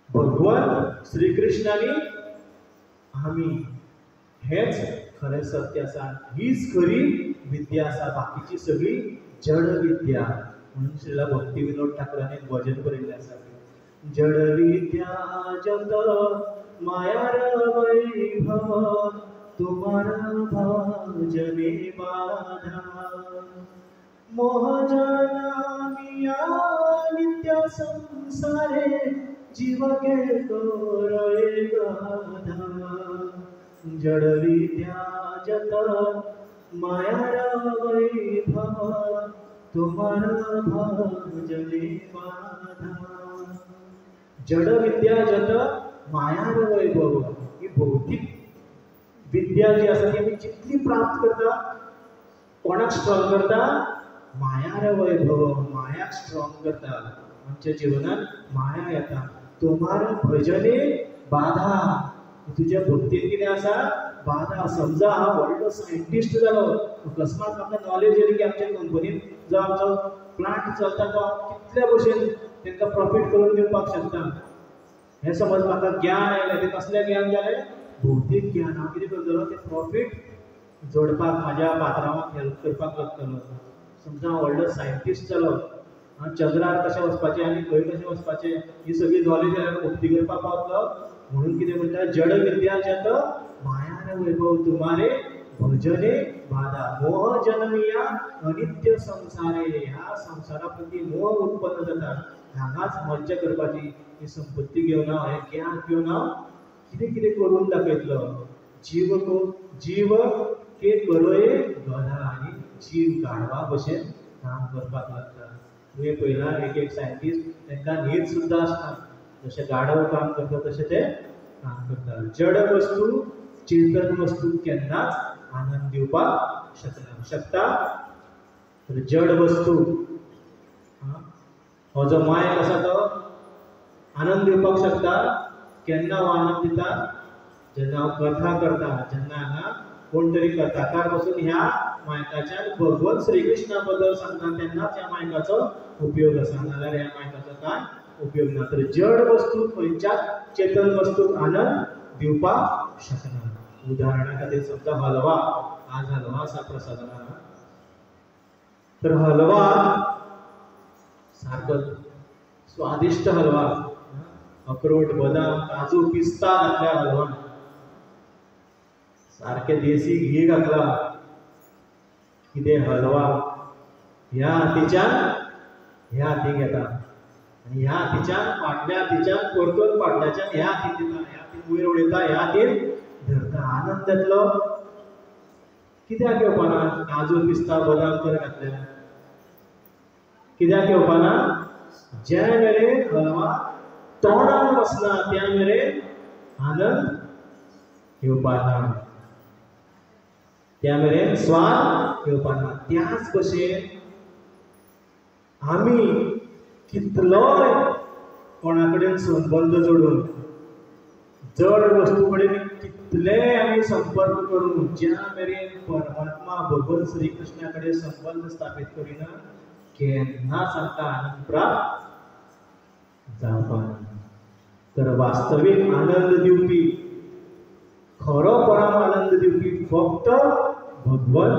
भगवान श्री कृष्णाने आम्ही हेच खरे सत्य असा, हीच खरी विद्या असा, बाकीची सगळी जड विद्या। म्हणून श्रीला भक्ती विनोद ठाकरांनी भजन बरयले असा, जड विद्या जत मायार वैभव तुम्हारा भजने बाधा मोह जाना मिया नित्य संसारे जीव के तोरे गाधा जड विद्या जत मायार वैभव तुम्हारा भजने बाधा। जड विद्या जत मायार वैभव, ही भौतिक विद्या जी आसा ती आमी जितली प्राप्त करता कोणाक स्ट्रॉंग करता? मायार वैभव, मायाक स्ट्रॉंग करता। आमच्या जीवनात माया येता। तुम्हारा भजने बाधा, तुझ्या भक्तीत कितें आसा? बाधा। समजा हा व्हडलो सायंटिस्ट जालो, अकस्मात म्हाका नॉलेज येली की आमच्या कंपनीत जो आमचो प्लांट चलता तो कितल्या भशेन तांकां प्रॉफिट करून दिवपाक शकता। हे समज म्हाका ज्ञान आयलें, तें कसलें ज्ञान जालें? भौतीक ज्ञान। हांव कितें करतलो? तें प्रॉफिट जोडपाक म्हाज्या पात्रांवाक हेल्प करपाक लागतलो। समजा हांव व्हडलो सायंटिस्ट जालो, चंद्रार कशें वचपाचें आनी खंय कशें वचपाचें ही सगळी नॉलेज आयल्यार भक्ती करपाक पावतलो। म्हणून कितें म्हणटा? जड विद्या जत मायार वैभव तुम्हारे भजने बाधा मोह जन्मिया अनित्य संसारे। ह्या संसारा प्रती मोह उत्पन्न जाता, हांगाच मज्जा करपाची। ही संपत्ती घेवन हांव, हे ज्ञान घेवन हांव कितें कितें करून दाखयतलो। जीव के करोये गधा, आनी जीव गाढवा भशेन काम करपाक लागता। तुवें पळयलां एक सायंटिस्ट तांकां न्हीद सुद्दां आसता, जशें गाढव काम करता तशें ते काम करता। जड वस्तू चेतन वस्तू केन्नाच आनंद दिवपाक शकता। तर जड वस्तू हो जो मायक आसा तो आनंद दिवपाक शकता। केन्ना हो आनंद दिता? जेन्ना हांव कथा करता, जेन्ना हांगा कोण तरी कथाकार बसून ह्या मायकाच्यान भगवान श्री कृष्णा बद्दल सांगता, तेन्नाच ह्या मायकाचो उपयोग आसा, नाजाल्यार ह्या मायकाचो काय उपयोग ना। तर जड वस्तू खंयच्याच चेतन वस्तूक आनंद दिवपाक शकना। उदाहरणा खातीर समजा हलवा, आज हलवा आसा प्रसादान, तर हलवा सारको स्वादिष्ट हलवा, अक्रोट बदाम काजू पिस्ता घातल्या हलवान, सारखे देसी घी घातला, कितें हलवा ह्या हातीच्यान ह्या हातीक येता, आनी ह्या हातीच्यान फाटल्या हातीच्यान परतून फाटल्याच्यान ह्या हातीक दिता, ह्या हातीक वयर उडयता, ह्या हातीन धरता। आनंद येतलो कित्याक येवपाना? काजू पिस्ता बदाम तर घातल्या, कित्याक येवपाना? ज्या मेरेन हलवा तोंडान वचना त्या मेरेन आनंद येवपाना, त्या मेरेन स्वाद येवपाना। त्याच भशेन आमी कितलोय कोणा कडेन संबंध जोडून, जड वस्तू कडेन कितले आमी संपर्क करून ज्या मेरेन परमात्मा भगवान श्री कृष्णा कडेन संबंध स्थापीत करिना, केन्नाच आमकां आनंद प्राप्त जावपाना। तर वास्तवीक आनंद दिवपी, खरो परम आनंद दिवपी फक्त भगवान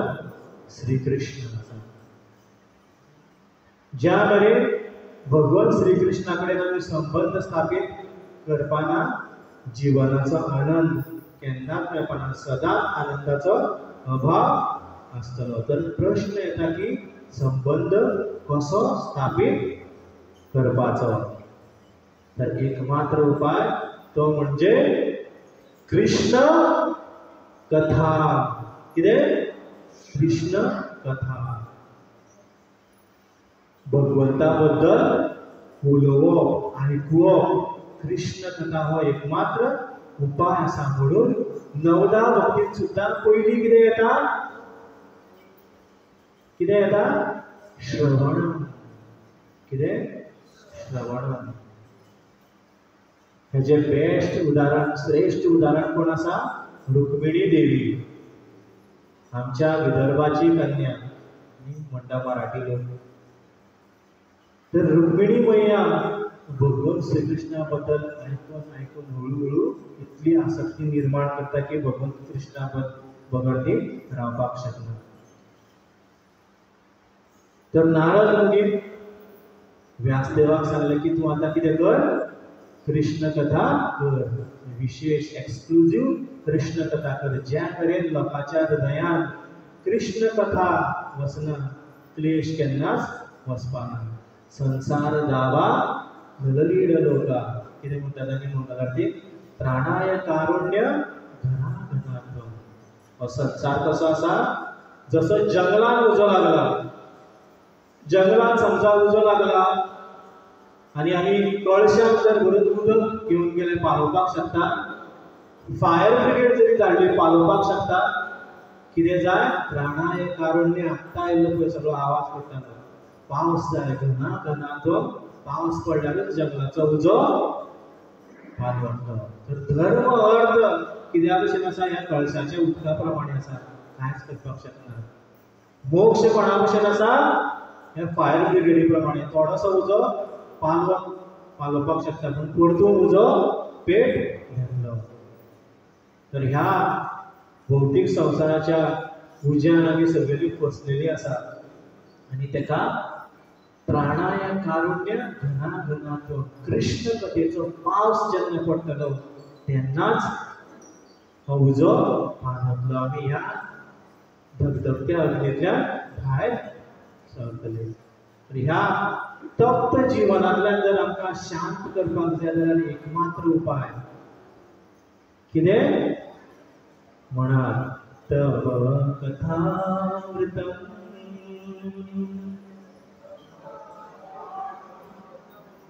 श्री कृष्ण आसा। ज्या मेरेन भगवान श्री कृष्णा कडेन आमी संबंध स्थापीत करपाना, जीवनाचो आनंद केन्नाच मेळपाना, सदांच आनंदाचो अभाव आसतलो। तर प्रश्न येता की संबंध कसो स्थापीत करपाचो? तर एकमात्र उपाय तो म्हणजे कृष्ण कथा. कितें? कृष्ण कथा. भगवंता बद्दल उलोवप, आयकुवप. कृष्ण कथा हो एकमात्र उपाय आसा. म्हणून 9दा भक्तीत सुद्धा पयली कितें येता? कितें येता? श्रवण. कितें? श्रवण. हेजे बेस्ट उदाहरण, श्रेष्ठ उदाहरण कोण आसा? रुक्मिणी देवी. आमच्या विदर्भाची कन्या म्हणटा मराठी लोक. तर रुक्मिणी मैया भगवान श्रीकृष्णा बद्दल ऐकून हळूहळू इतली आसक्ती निर्माण करता की भगवान कृष्णा बगर ती रावपाक शकना. तर नारद मुनी व्यासदेवाक सांगले की तू आता कितें कर? कृष्ण कथा कर. विशेष एक्सक्लुझिव्ह कृष्ण कथा कर. ज्या तरेन लोकांच्या हृदयान कृष्ण कथा वचना क्लेश केन्नाच वचपाना. संसार दावा नललीड लोका. कितें म्हणटात आनी मंगलार ती? प्राणाय कारुण्य घनाघनात्व. हो संसार कसो आसा? जसो जंगलान उजो लागला. जंगलात समजा उजो लागला आनी आमी कळशाक जर भरून उदक घेवन गेले पालोवपाक शकता. फायर ब्रिगेड जरी धाडली पालोवपाक शकता. कितें जाय? प्राणाय कारुण्य. आत्ता येयल्लो पळय सगळो आवाज करतालो. पावस जाय घना घनाचो. पावस पडल्यारच जंगलाचो उजो भायर वतलो. तर धर्म अर्थ कित्या भशेन आसा? ह्या कळशाच्या उदका प्रमाणे आसा. कांयच करपाक शकना. मोक्ष कोणा भशेन आसा? ह्या फायर ब्रिगेडी प्रमाणे. थोडोसो उजो पालोवपाक शकता पूण परतून उजो पेट घेतलो. तर ह्या भौतीक संसाराच्या उज्यान आमी सगळीं फसलेलीं आसा. आनी तेका प्राणाय कारुण्य घनाघनात्व. कृष्ण कथेचो पावस जेन्ना पडटलो तेन्नाच हो उजो पावतलो. आमी ह्या धगधगत्या अग्नींतल्यान भायर सरतले. ह्या तप्त जीवनांतल्यान जर आमकां शांत करपाक जाय जाल्यार एकमात्र उपाय कितें? म्हणात तव कथामृतम्.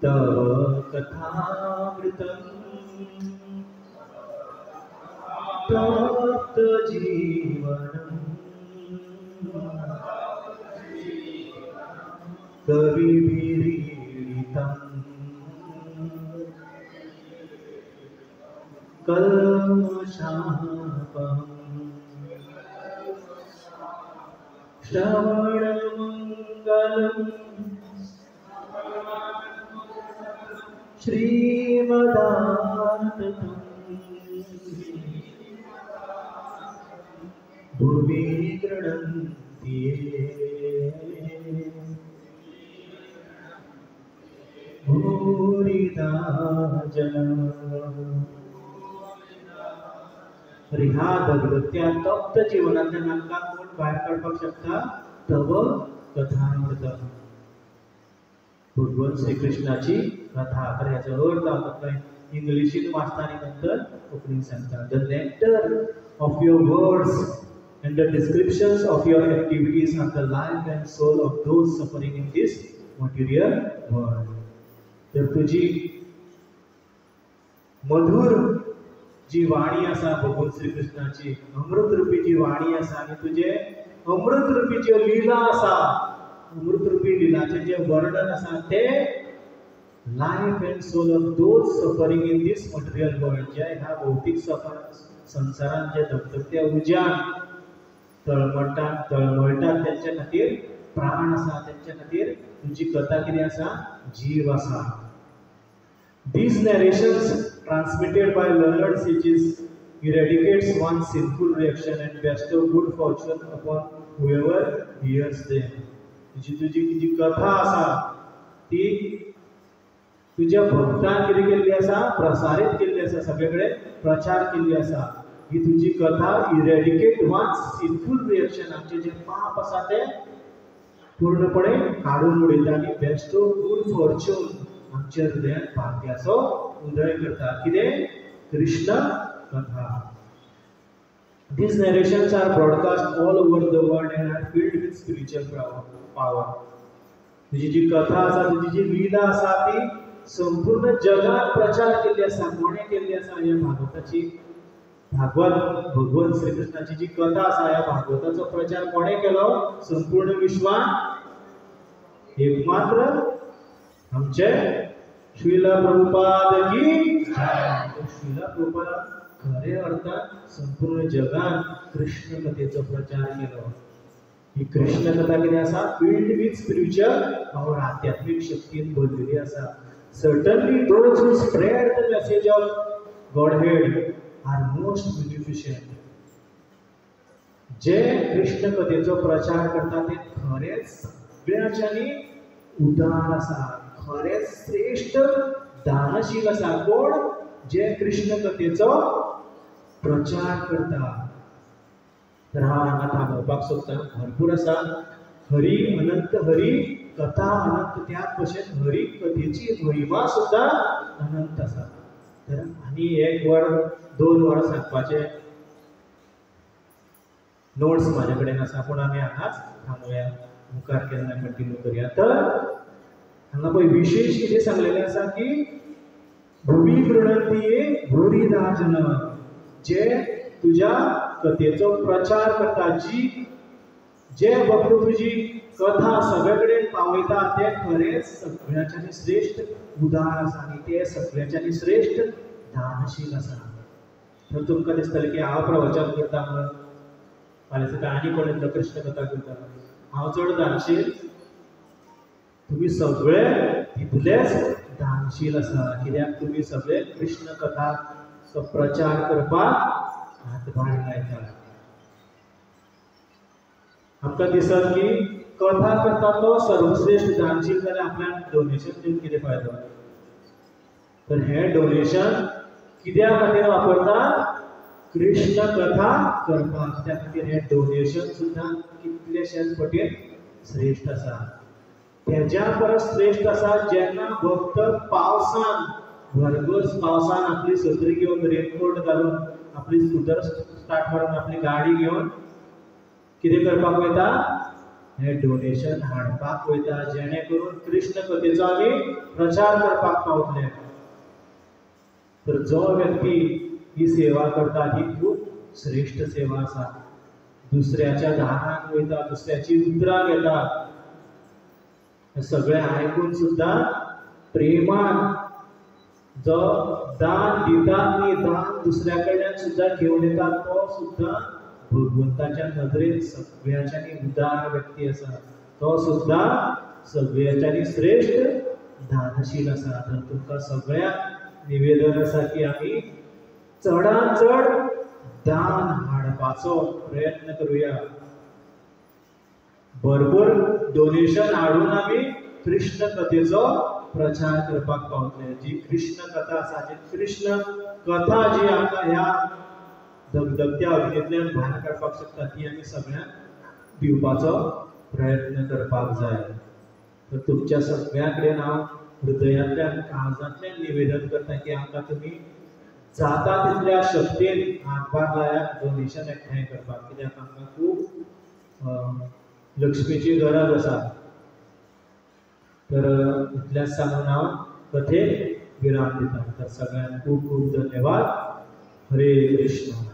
तव कथामृतम् तप्त जीवनम् कविभिरीडितम् कल्मषापहम् श्रवणमङ्गलम् श्रीमदानन्दम् भुवि गृह्णन्ति ये भूरिदा जना. ह्या धगधगत्या तप्त जीवनांतल्यान आमकां कोण भायर काडपाक शकता? तव कथामृत. भगवान श्रीकृष्णाची कथा. तर हेचो अर्थ हांव तुका इंग्लिशीन वाचता आनी नंतर कोंकणीन सांगता. The nectar of your words and the descriptions of your activities are the life and soul of those suffering in this material world. तर तुझी मधुर जी वाणी आसा भगवान श्रीकृष्णाची, अमृत रूपी जी वाणी आसा आनी तुझे अमृत रूपी ज्यो लीला आसा, अमृत रूपी लीलाचे जे वर्णन आसा ते life and soul of those suffering in this material world. जे ह्या भौतिक संसारान जे धगधगत्या उज्यान तळमळटात त्यांच्या खातीर प्राण आसा. त्यांच्या खातीर तुझी कथा कितें आसा? जीव आसा. These narrations transmitted by learned sages eradicates one sinful reaction and bestow good fortune upon whoever hears them. तुझी कथा आसा ती तुझ्या भक्तांक कितें केल्ली आसा? प्रसारीत केल्ली आसा. सगळे कडेन प्रचार केल्ली आसा. ही तुझी कथा इरेडिकेट वन सिनफुल रिएक्शन. आमचे जे पाप आसा ते पूर्णपणे काढून उडयता आनी बेस्टो गुड फॉर्च्यून आमच्या हृदयात भाग्याचो उदय करता कितें कृष्ण कथा. These narrations are broadcast all over the world and are filled with spiritual power. तुझी जी कथा आसा, तुझी जी लीला आसा ती संपूर्ण जगात प्रचार केल्ली आसा. कोणे केल्ली आसा ह्या भागवताची? भगवान श्री कृष्णाची जी कथा आसा ह्या भागवताचो प्रचार कोणे केलो? संपूर्ण विश्वात एकमात्र आमचे श्रील प्रभुपाद की जय. श्रील प्रभुपाद खरे अर्थात संपूर्ण जगात कृष्ण कथेचो प्रचार केलो. ही कृष्ण कथा कितें आसा? फिल्ड विथ स्पिरिच्युअल पावर, आध्यात्मिक शक्तीन भरलेली आसा. Certainly those who spread the message of Godhead are most beneficent. जे कृष्ण कथेचो प्रचार करता ते खरेच सगळ्यांच्यानी उदार आसा, खरेच श्रेष्ठ दानशील आसा. कोण? जे कृष्ण कथेचो प्रचार करता. तर हांगा थांबोवपाक सोदता. भरपूर आसा. हरी अनंत हरी कथा अनंत, त्याच भशेन हरी कथेची महिमा सुद्धा अनंत आसा. तर आनी 1 वर 2 वर सांगपाचे नोट्स म्हाजे कडेन आसा, पूण आमी हांगाच थांबोवया. मुखार केन्ना कंटिन्यू करूया. तर हांगा पळय विशेष कितें सांगलेलें आसा की भुवी गृणंती भूरिदा जन. जे तुझ्या कथेचो प्रचार करता, जे भक्त तुझी कथा सगळे कडेन पावयता, ते खरेच सगळ्यांच्यानी श्रेष्ठ उदार आसा आनी ते सगळ्यांच्यानी श्रेष्ठ दानशील आसा. तर तुमकां दिसतलें की हांव प्रवचन करता म्हणून, फाल्यां सकाळ आनी कोण येतलो कृष्ण कथा करता, हांव चड दानशील? तुमी सगळे तितलेच दानशील आसा. कित्याक तुमी सगळे कृष्ण कथाचो प्रचार करपाक हातभार लायता. आमकां दिसत की कथा करता तो सर्वश्रेष्ठ दानशील, जाल्यार आपल्याक डोनेशन दिवन कितें फायदो? तर हे डोनेशन कित्या खातीर वापरता? कृष्ण कथा करपाक. त्या खातीर हे डोनेशन सुद्दां कितलेशेच पटीन श्रेष्ठ आसा. तेज्या परस श्रेष्ठ आसा जेन्ना भक्त पावसान, भरघोस पावसान आपली सत्री घेवन, रेनकोट घालून, आपली स्कूटर स्टार्ट करून, आपली गाडी घेवन कितें करपाक वयता? हे डोनेशन हाडपाक वयता, जेणे करून कृष्ण कथेचो आमी प्रचार करपाक पावतले. तर जो व्यक्ती ही सेवा करता ही खूब श्रेष्ठ सेवा आसा. दुसऱ्याच्या दाराक वयता, दुसऱ्याची उतरां घेता, सगळे आयकून सुद्धा प्रेमान जो दान दितात न्ही, दान दुसऱ्या कडल्यान सुद्धा घेवन येतात, तो सुद्धा भगवंताच्या नदरेन सगळ्यांच्यानी उदार व्यक्ती आसा. तो सुद्धा सगळ्यांच्यानी श्रेष्ठ दानशील आसा. तर तुमकां सगळ्यांक निवेदन आसा की आमी चडांत चड दान हाडपाचो प्रयत्न करूया. भरपूर डोनेशन हाडून आमी कृष्ण कथेचो प्रचार करपाक पावतले. जी कृष्ण कथा आसा, जी कृष्ण कथा जी आमकां ह्या धगधगत्या अग्नींतल्यान भायर काडपाक शकता, ती आमी सगळ्यांक दिवपाचो प्रयत्न करपाक जाय. तर तुमच्या सगळ्यां कडेन हांव हृदयांतल्यान, काळजांतल्यान निवेदन करता की आमकां तुमी जाता तितल्या शक्तीन हातभार लायात डोनेशन एकठांय करपाक. कित्याक आमकां खूब लक्ष्मीची गरज आसा. तर इतलेंच सांगून हांव कथेक विराम दिता. तर सगळ्यांक खूब खूब धन्यवाद. हरे कृष्ण.